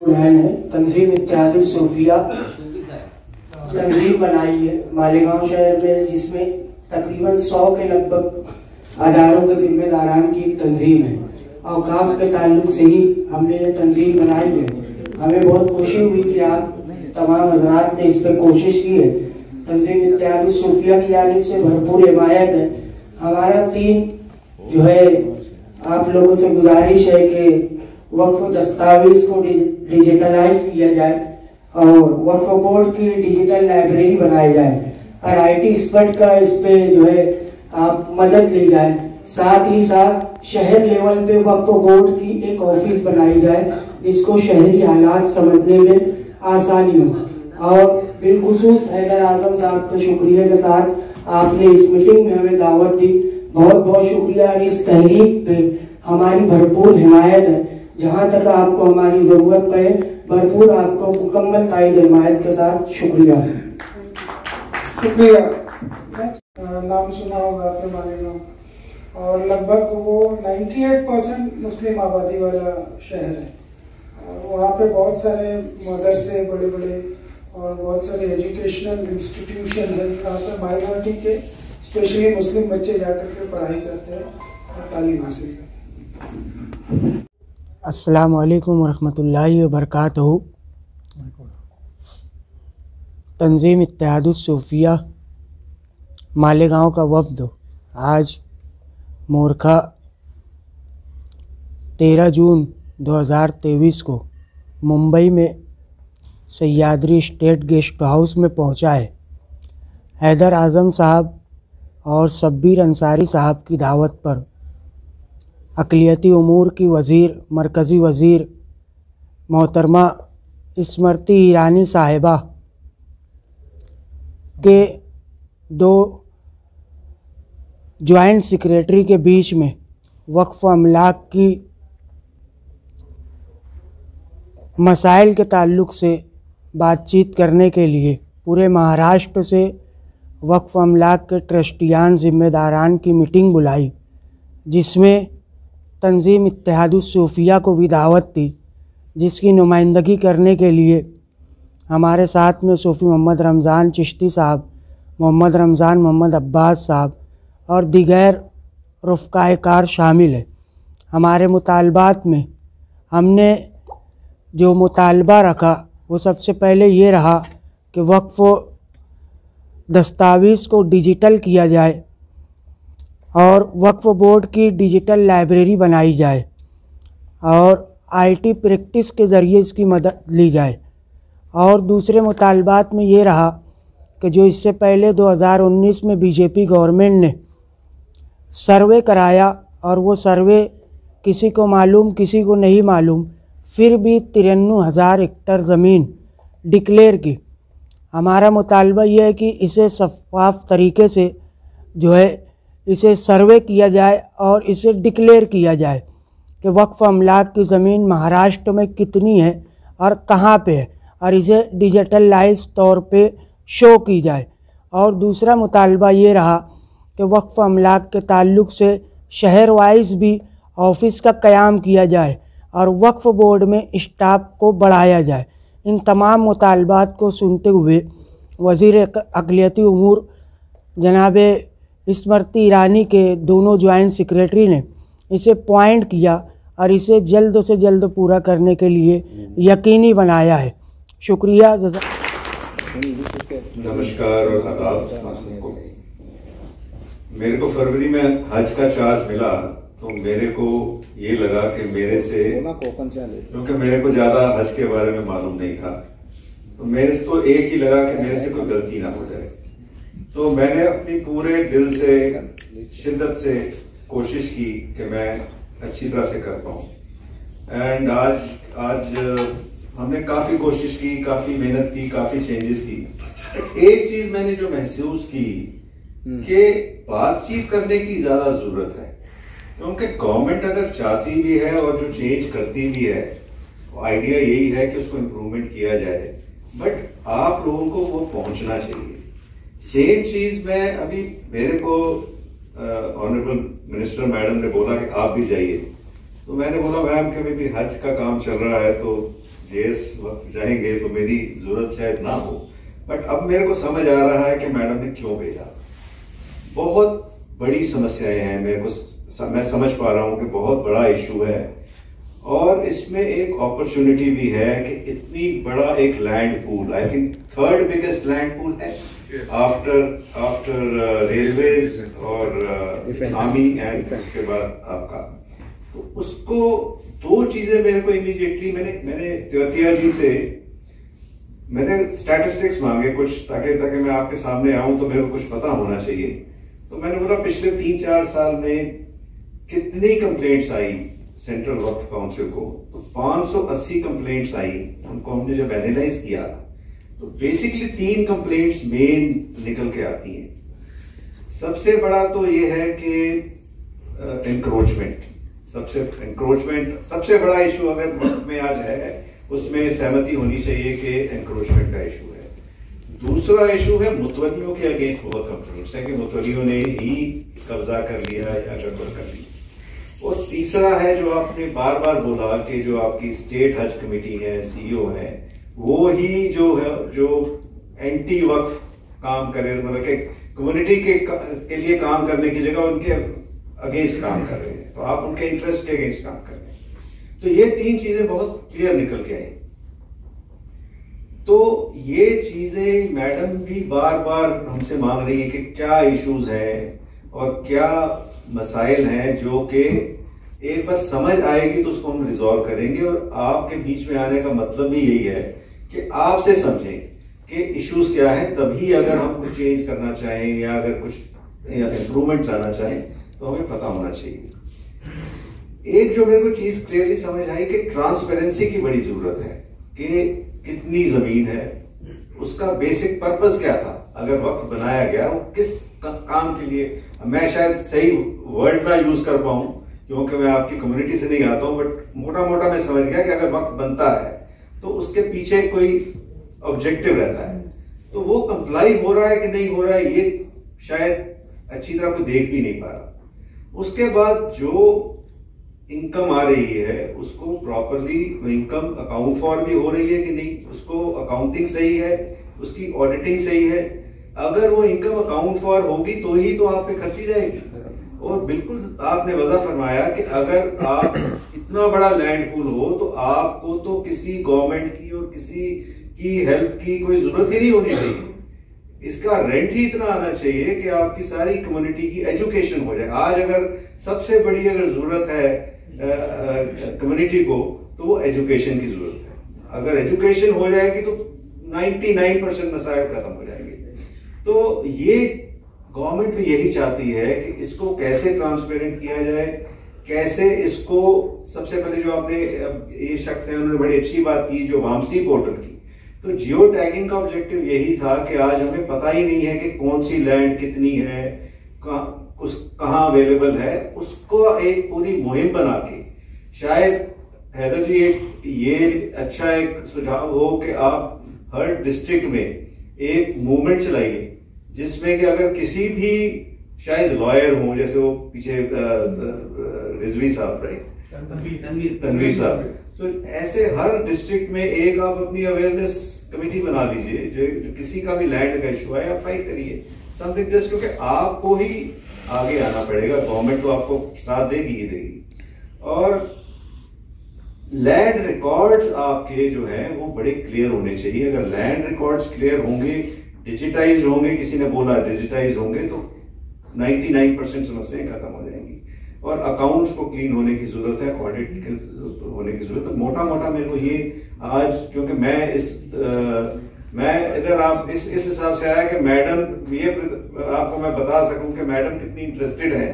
है तंजीम इत्तेहादुल सूफिया तंजीम बनाई है मालेगांव शहर में, जिसमें तकरीबन 100 के लगभग हजारों के जिम्मेदारान की एक तंजीम है। औकाफ के ताल्लुक से ही हमने ये तंजीम बनाई है। हमें बहुत खुशी हुई कि आप तमाम हजरात ने इस पर कोशिश की है। तंजीम इत्तेहादुल सूफिया की जानिब से भरपूर हिमायत है। हमारा 3 जो है आप लोगों से गुजारिश है कि वक्फ दस्तावेज को डिजिटलाइज किया जाए और वक्फ बोर्ड की डिजिटल लाइब्रेरी बनाई जाए और IT एक्सपर्ट का इस पे जो है आप मदद ली जाए। साथ ही साथ शहर लेवल पे वक्फ बोर्ड की एक ऑफिस बनाई जाए जिसको शहरी हालात समझने में आसानी हो। और बिलखुसूस हैदर आजम साहब का शुक्रिया के साथ आपने इस मीटिंग में हमें दावत दी, बहुत बहुत शुक्रिया। इस तहरीक पे हमारी भरपूर हिमायत है। जहाँ तक आपको हमारी जरूरत पड़े भरपूर आपको मुकम्मल ताईद हिमायत के साथ शुक्रिया। नाम सुना होगा आपने मालेगांव, और लगभग वो 98% मुस्लिम आबादी वाला शहर है और वहाँ पे बहुत सारे मदरसे बड़े बड़े और बहुत सारे एजुकेशनल इंस्टीट्यूशन है जहाँ पे माइनॉरिटी के स्पेशली मुस्लिम बच्चे जाकर के पढ़ाई करते हैं और तालीम हासिल करते हैं। अस्सलामु अलैकुम वरहमतुल्लाहि वबरकातुहू। तंजीम इत्तेहादुल सूफिया मालेगांव का वफ़द आज मोरखा 13 जून 2023 को मुंबई में सह्याद्री स्टेट गेस्ट हाउस में पहुंचा है। हैदर आज़म साहब और शब्बीर अंसारी साहब की दावत पर अक़लियती उमूर की वज़ीर मरकज़ी वज़ीर मोहतरमा स्मृति ईरानी साहिबा के 2 जॉइंट सेक्रेटरी के बीच में वक्फ अमलाक की मसाइल के ताल्लुक़ से बातचीत करने के लिए पूरे महाराष्ट्र से वक्फ अमलाक के ट्रस्टियान ज़िम्मेदारान की मीटिंग बुलाई, जिसमें तंजीम इत्तेहादुल सूफिया को भी दावत दी, जिसकी नुमाइंदगी करने के लिए हमारे साथ में सूफ़ी मोहम्मद रमज़ान चिश्ती साहब, मोहम्मद रमज़ान मोहम्मद अब्बास साहब और दीगर रुफ़क़ाए कार शामिल है। हमारे मुतालबात में हमने जो मुतालबा रखा वो सबसे पहले ये रहा कि वक्फ दस्तावेज़ को डिजिटल किया जाए और वक्फ बोर्ड की डिजिटल लाइब्रेरी बनाई जाए और IT प्रैक्टिस के ज़रिए इसकी मदद ली जाए। और दूसरे मुतालबात में ये रहा कि जो इससे पहले 2019 में BJP गवर्नमेंट ने सर्वे कराया और वो सर्वे किसी को मालूम किसी को नहीं मालूम, फिर भी 93,000 हेक्टेयर ज़मीन डिक्लेयर की। हमारा मुतालबा ये है कि इसे शफ़ाफ़ तरीके से जो है इसे सर्वे किया जाए और इसे डिक्लेयर किया जाए कि वक्फ अमलाक की ज़मीन महाराष्ट्र में कितनी है और कहाँ पे है और इसे डिजिटलाइज तौर पे शो की जाए। और दूसरा मुतालबा ये रहा कि वक्फ अमलाक के ताल्लुक़ से शहर वाइज भी ऑफिस का क़याम किया जाए और वक्फ बोर्ड में स्टाफ को बढ़ाया जाए। इन तमाम मुतालबात को सुनते हुए वज़ीर अक़लियती उमूर जनाब स्मृति ईरानी के दोनों जॉइंट सेक्रेटरी ने इसे पॉइंट किया और इसे जल्द से जल्द पूरा करने के लिए यकीनी बनाया है। शुक्रिया। नमस्कार और आदाब सबको। मेरे को फरवरी में हज का चार्ज मिला तो मेरे को ये लगा कि मेरे से, क्योंकि मेरे को ज़्यादा हज के बारे में मालूम नहीं था, तो मेरे से तो एक ही लगा कि मेरे से कोई गलती ना हो जाए। तो मैंने अपनी पूरे दिल से शिद्दत से कोशिश की कि मैं अच्छी तरह से कर पाऊँ। एंड आज हमने काफ़ी कोशिश की, काफ़ी मेहनत की, काफ़ी चेंजेस की। एक चीज़ मैंने जो महसूस की कि बातचीत करने की ज़्यादा ज़रूरत है, क्योंकि गवर्नमेंट अगर चाहती भी है और जो चेंज करती भी है, आइडिया यही है कि उसको इम्प्रूवमेंट किया जाए, बट आप लोगों को वो पहुंचना चाहिए। सेम चीज में अभी मेरे को ऑनरेबल मिनिस्टर मैडम ने बोला कि आप भी जाइए, तो मैंने बोला मैम कि अभी हज का काम चल रहा है तो जेएस वक्त जाएंगे तो मेरी जरूरत शायद ना हो, बट अब मेरे को समझ आ रहा है कि मैडम ने क्यों भेजा। बहुत बड़ी समस्याएं हैं, मेरे को मैं समझ पा रहा हूं कि बहुत बड़ा इशू है, और इसमें एक अपॉर्चुनिटी भी है कि इतनी बड़ा एक land pool, I think 3rd biggest land pool है आफ्टर रेलवेज और आर्मी एंड उसके बाद आपका, तो उसको 2 चीजें मेरे को इमीडिएटली मैंने त्योतिया जी से मैंने स्टैटिस्टिक्स मांगे कुछ, ताकि मैं आपके सामने आऊं तो मेरे को कुछ पता होना चाहिए। तो मैंने बोला पिछले 3-4 साल में कितनी कंप्लेंट्स आई सेंट्रल वक्फ काउंसिल को, तो 580 कंप्लेंट्स आई। उनको हमने जब एनालाइज किया तो बेसिकली 3 कंप्लेंट्स मेन निकल के आती हैं। सबसे बड़ा तो ये है कि एंक्रोचमेंट, सबसे बड़ा इशू अगर वक्त में आज है उसमें सहमति होनी चाहिए कि एंक्रोचमेंट का इशू है। दूसरा इशू है मुतवल्लियों के अगेंस्ट बहुत कंप्लेंट्स है कि मुतवल्लियों ने ही कब्जा कर लिया या गड़बड़ कर ली। और तीसरा है जो आपने बार बार बोला कि जो आपकी स्टेट हज कमेटी है, सीईओ है, वो ही जो है जो एंटी वक्फ काम करे, मतलब कि कम्युनिटी के लिए काम करने की जगह उनके अगेंस्ट काम कर रहे हैं, तो आप उनके इंटरेस्ट के अगेंस्ट काम कर रहे हैं। तो ये 3 चीजें बहुत क्लियर निकल के आई। तो ये चीजें मैडम भी बार बार हमसे मांग रही है कि क्या इश्यूज हैं और क्या मसाइल हैं जो कि एक बार समझ आएगी तो उसको हम रिजॉल्व करेंगे। और आपके बीच में आने का मतलब भी यही है कि आपसे समझें कि इश्यूज क्या है, तभी अगर हम कुछ चेंज करना चाहें या अगर कुछ इंप्रूवमेंट लाना चाहें तो हमें पता होना चाहिए। एक जो मेरे को चीज क्लियरली समझ आई कि ट्रांसपेरेंसी की बड़ी जरूरत है कि कितनी जमीन है, उसका बेसिक पर्पस क्या था, अगर वक्त बनाया गया वो किस काम के लिए। मैं शायद सही वर्ड ना यूज कर पाऊं क्योंकि मैं आपकी कम्युनिटी से नहीं आता हूं, बट मोटा मोटा मैं समझ गया कि अगर वक्त बनता है तो उसके पीछे कोई ऑब्जेक्टिव रहता है, तो वो कंप्लाई हो रहा है कि नहीं हो रहा है ये शायद अच्छी तरह कोई देख भी नहीं पा रहा। उसके बाद जो इनकम आ रही है उसको प्रॉपरली इनकम अकाउंट फॉर भी हो रही है कि नहीं, उसको अकाउंटिंग सही है, उसकी ऑडिटिंग सही है। अगर वो इनकम अकाउंट फॉर होगी तो ही तो आप पे खर्ची जाएगी। और बिल्कुल आपने वजह फरमाया कि अगर आप इतना बड़ा लैंड पूल हो तो आपको तो किसी गवर्नमेंट की और किसी की हेल्प की कोई जरूरत ही नहीं होनी चाहिए। इसका रेंट ही इतना आना चाहिए कि आपकी सारी कम्युनिटी की एजुकेशन हो जाए। आज अगर सबसे बड़ी अगर जरूरत है कम्युनिटी को तो वो एजुकेशन की जरूरत है। अगर एजुकेशन हो जाएगी तो 99% मसाइल खत्म हो जाएंगे। तो ये गवर्नमेंट भी यही चाहती है कि इसको कैसे ट्रांसपेरेंट किया जाए, कैसे इसको सबसे पहले जो आपने ये शख्स है उन्होंने बड़ी अच्छी बात की जो वामसी पोर्टल की, तो जियो टैगिंग का ऑब्जेक्टिव यही था कि आज हमें पता ही नहीं है कि कौन सी लैंड कितनी है, कहाँ अवेलेबल है, उसको एक पूरी मुहिम बना के शायद हैदर जी एक ये अच्छा एक सुझाव हो कि आप हर डिस्ट्रिक्ट में एक मूवमेंट चलाइए जिसमें कि अगर किसी भी शायद लॉयर हो, जैसे वो पीछे रिजवी साहब राइट तनवीर साहब, तो ऐसे हर डिस्ट्रिक्ट में एक आप अपनी अवेयरनेस कमेटी बना लीजिए जो किसी का भी लैंड का इशू है, आप फाइट करिए समथिंग जस्ट, क्योंकि आपको ही आगे आना पड़ेगा, गवर्नमेंट तो आपको साथ देगी ही देगी। और लैंड रिकॉर्ड्स आपके जो हैं वो बड़े क्लियर होने चाहिए। अगर लैंड रिकॉर्ड्स क्लियर होंगे, डिजिटाइज होंगे, किसी ने बोला डिजिटाइज होंगे, तो 99% समस्याएं खत्म हो जाएंगी। और अकाउंट्स को क्लीन होने की जरूरत है, ऑडिट होने की जरूरत है। मोटा मोटा मेरे को ये आज, क्योंकि मैं इधर आप इस हिसाब से आया कि मैडम ये आपको मैं बता सकूं कि मैडम कितनी इंटरेस्टेड है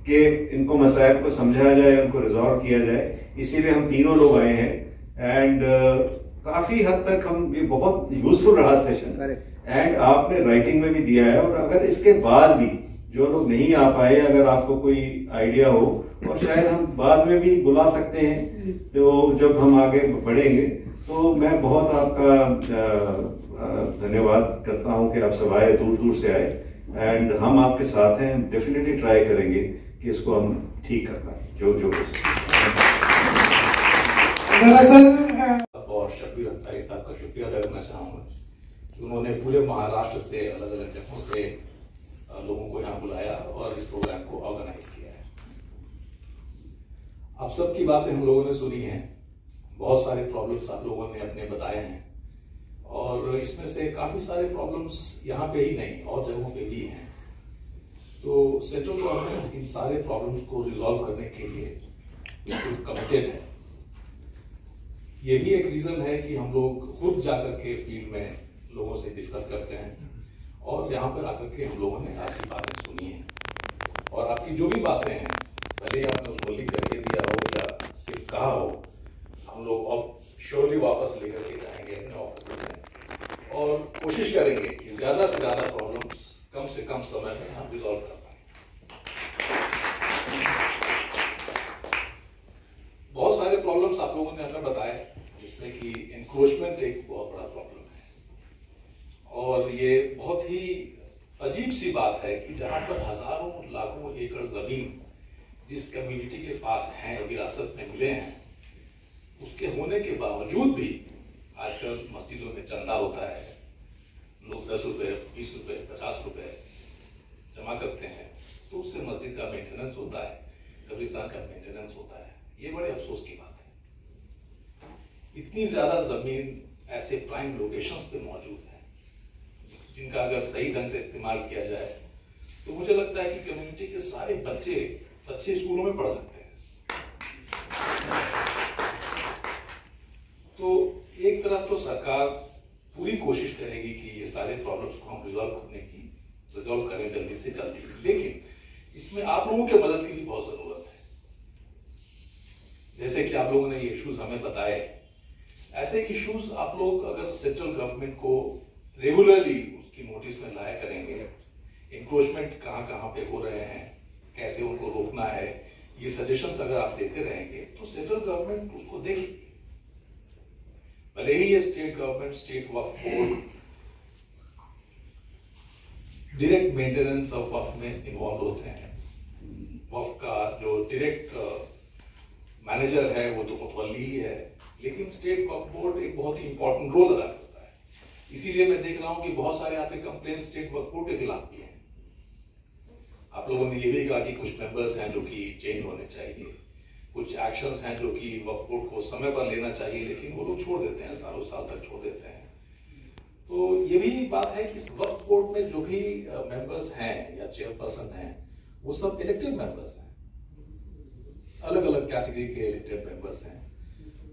कि इनको मसाइल को समझाया जाए, उनको रिजॉल्व किया जाए। इसीलिए हम तीनों लोग आए हैं एंड काफी हद तक हम ये बहुत यूजफुल रहा सेशन, एंड आपने राइटिंग में भी दिया है। और अगर इसके बाद भी जो लोग नहीं आ पाए, अगर आपको कोई आइडिया हो और शायद हम बाद में भी बुला सकते हैं, तो जब हम आगे बढ़ेंगे, तो मैं बहुत आपका धन्यवाद करता हूं कि आप सब आए, दूर दूर से आए, एंड हम आपके साथ हैं। डेफिनेटली ट्राई करेंगे कि इसको हम ठीक कर पाए जो दरअसल शब्बीर अंसारी साहब का शुक्रिया अदा करना चाहूँगा कि उन्होंने पूरे महाराष्ट्र से अलग अलग जगहों से लोगों को यहाँ बुलाया और इस प्रोग्राम को ऑर्गेनाइज किया है। आप सबकी बातें हम लोगों ने सुनी हैं, बहुत सारे प्रॉब्लम्स आप लोगों ने अपने बताए हैं और इसमें से काफी सारे प्रॉब्लम्स यहाँ पे ही नहीं और जगहों पे भी हैं। तो सेंट्रल गवर्नमेंट इन सारे प्रॉब्लम्स को रिजॉल्व करने के लिए बिल्कुल कमिटेड है। ये भी एक रीजन है कि हम लोग खुद जाकर के फील्ड में लोगों से डिस्कस करते हैं और यहाँ पर आकर के हम लोगों ने आपकी बातें सुनी हैं और आपकी जो भी बातें हैं, भले ही आपने उसको लिख करके दिया हो या सिर्फ कहा हो, हम लोग श्योरली वापस लेकर के जाएंगे अपने ऑफिस में और कोशिश करेंगे कि ज्यादा से ज्यादा प्रॉब्लम्स कम से कम समय में हम रिजॉल्व कर पाए। बहुत सारे प्रॉब्लम्स आप लोगों ने हमें बताए, जिसमें कि एनक्रोचमेंट एक बहुत बड़ा प्रॉब्लम है और ये बहुत ही अजीब सी बात है कि जहां पर हजारों लाखों एकड़ जमीन जिस कम्युनिटी के पास हैं, विरासत में मिले हैं, उसके होने के बावजूद भी आजकल मस्जिदों में चंदा होता है, लोग 10 रुपए, 20 रुपए, 50 रुपए जमा करते हैं, तो उससे मस्जिद का मेंटेनेंस होता है, कब्रिस्तान का मेंटेनेंस होता है। ये बड़े अफसोस की बात है। इतनी ज्यादा जमीन ऐसे प्राइम लोकेशंस पे मौजूद है जिनका अगर सही ढंग से इस्तेमाल किया जाए तो मुझे लगता है कि कम्युनिटी के सारे बच्चे अच्छे स्कूलों में पढ़ सकते हैं। तो एक तरफ तो सरकार पूरी कोशिश करेगी कि ये सारे प्रॉब्लम्स को हम रिजॉल्व करें जल्दी से जल्दी, लेकिन इसमें आप लोगों के मदद की भी बहुत जरूरत है। जैसे कि आप लोगों ने ये इश्यूज हमें बताए, ऐसे इश्यूज आप लोग अगर सेंट्रल गवर्नमेंट को रेगुलरली उसकी नोटिस में लाया करेंगे, एनक्रोचमेंट कहाँ कहाँ पे हो रहे हैं, कैसे उनको रोकना है, ये सजेशंस अगर आप देते रहेंगे तो सेंट्रल गवर्नमेंट उसको देखेगी। भले ही ये state government, state Waqf board direct maintenance of waqf में इन्वॉल्व होते हैं, वक्फ का जो डायरेक्ट मैनेजर है वो तो मुतवल्ली ही है, लेकिन स्टेट वक्फ बोर्ड एक बहुत ही इंपॉर्टेंट रोल अदा करता है। इसीलिए मैं देख रहा हूं कि बहुत सारे आपके कंप्लेन स्टेट वक्फ बोर्ड के खिलाफ भी हैं। आप लोगों ने ये भी कहा कि कुछ मेंबर्स हैं जो कि चेंज होने चाहिए, कुछ एक्शंस हैं जो कि वक्फ बोर्ड को समय पर लेना चाहिए, लेकिन वो लोग छोड़ देते हैं, सालों साल तक छोड़ देते हैं। तो ये भी बात है कि इस वक्फ बोर्ड में जो भी मेंबर्स हैं या चेयरपर्सन हैं, वो सब इलेक्टेड मेंबर्स हैं, अलग अलग कैटेगरी के इलेक्टेड मेंबर्स हैं।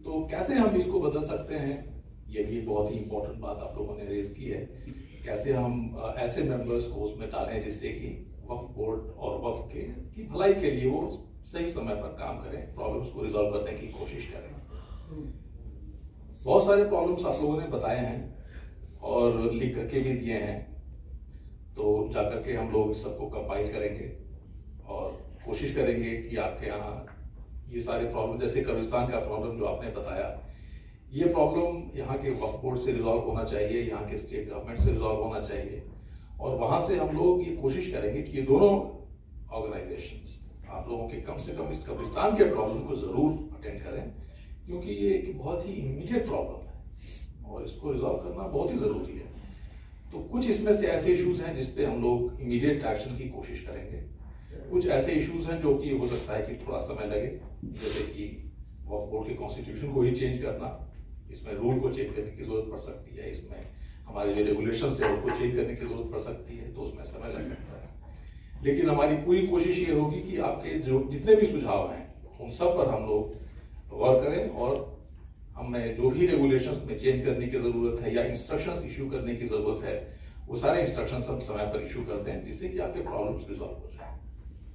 तो कैसे हम इसको बदल सकते हैं, ये भी बहुत ही इंपॉर्टेंट बात आप लोगों ने रेज की है। कैसे हम ऐसे मेंबर्स को उसमें डालें जिससे कि वक्फ बोर्ड और वक्फ की भलाई के लिए वो सही समय पर काम करें, प्रॉब्लम्स को रिजॉल्व करने की कोशिश करें। बहुत सारे प्रॉब्लम्स आप लोगों ने बताए हैं और लिख करके भी दिए हैं, तो जाकर के हम लोग सबको कंपाइल करेंगे और कोशिश करेंगे कि आपके यहाँ ये सारे प्रॉब्लम, जैसे कब्रिस्तान का प्रॉब्लम जो आपने बताया, ये प्रॉब्लम यहाँ के वक्फ बोर्ड से रिजॉल्व होना चाहिए, यहाँ के स्टेट गवर्नमेंट से रिजॉल्व होना चाहिए और वहां से हम लोग ये कोशिश करेंगे कि ये दोनों ऑर्गेनाइजेशंस आप लोगों के कम से कम इस कब्रिस्तान के प्रॉब्लम को जरूर अटेंड करें, क्योंकि ये एक बहुत ही इमीडिएट प्रॉब्लम है और इसको रिजॉल्व करना बहुत ही जरूरी है। तो कुछ इसमें से ऐसे इश्यूज हैं जिसपे हम लोग इमीडिएट एक्शन की कोशिश करेंगे, कुछ ऐसे इश्यूज हैं जो कि हो सकता है कि थोड़ा समय लगे, जैसे कि वक्फ बोर्ड के कॉन्स्टिट्यूशन को ही चेंज करना, इसमें रूल को चेंज करने की जरूरत पड़ सकती है, इसमें हमारे जो रेगुलेशंस है उसको चेंज करने की जरूरत पड़ सकती है, तो उसमें समय लग सकता है। लेकिन हमारी पूरी कोशिश ये होगी कि आपके जो जितने भी सुझाव हैं उन सब पर हम लोग गौर करें और हमें जो भी रेगुलेशंस में चेंज करने की जरूरत है या इंस्ट्रक्शंस इशू करने की जरूरत है, वो सारे इंस्ट्रक्शंस हम समय पर इशू कर दें, जिससे कि आपके प्रॉब्लम्स रिजॉल्व हो जाए।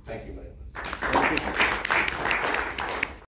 Thank you very much.